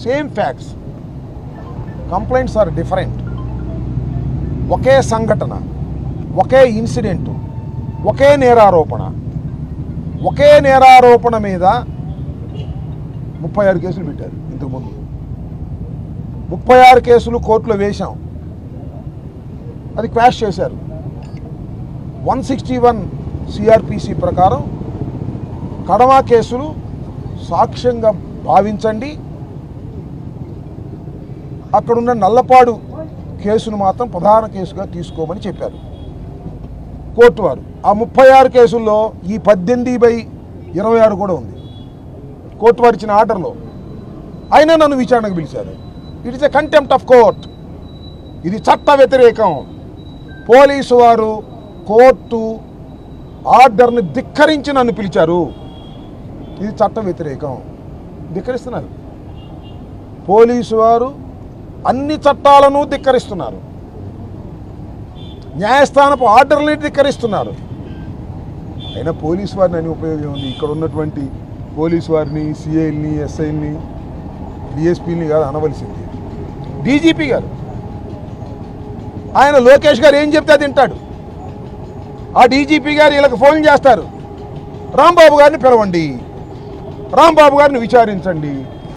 Same facts, complaints are different. ఒకే సంఘటన, ఒకే ఇన్సిడెంటు, ఒకే నేరారోపణ మీద 36 కేసులు పెట్టారు. ఇంతకుముందు 36 కేసులు కోర్టులో వేశాం, అది క్వాష్ చేశారు. 161 సిఆర్పిసి ప్రకారం కడమ కేసులు సాక్ష్యంగా భావించండి, అక్కడున్న నల్లపాడు కేసును మాత్రం ప్రధాన కేసుగా తీసుకోమని చెప్పారు కోర్టు వారు. ఆ 36 కేసుల్లో ఈ 18/26 కూడా ఉంది కోర్టు వారు ఇచ్చిన ఆర్డర్లో. అయినా నన్ను విచారణకు పిలిచారు. It is a contempt of court. ఇది చట్ట వ్యతిరేకం. పోలీసు వారు కోర్టు ఆర్డర్ని ధిక్కరించి నన్ను పిలిచారు. ఇది చట్ట వ్యతిరేకం. ధిక్కరిస్తున్నారు. పోలీసు వారు అన్ని చట్టాలను ధిక్కరిస్తున్నారు, న్యాయస్థానపు ఆర్డర్ని ధిక్కరిస్తున్నారు. అయినా పోలీసు వారిని అని ఉపయోగం ఉంది? ఇక్కడ ఉన్నటువంటి పోలీసు వారిని, సిఐల్ని, ఎస్ఐల్ని, డిఎస్పీని కాదు అనవలసింది డీజీపీ గారు. ఆయన లోకేష్ గారు ఏం చెప్తే తింటాడు. ఆ డీజీపీ గారు వీళ్ళకి ఫోన్ చేస్తారు, రాంబాబు గారిని పిలవండి, రాంబాబు గారిని విచారించండి,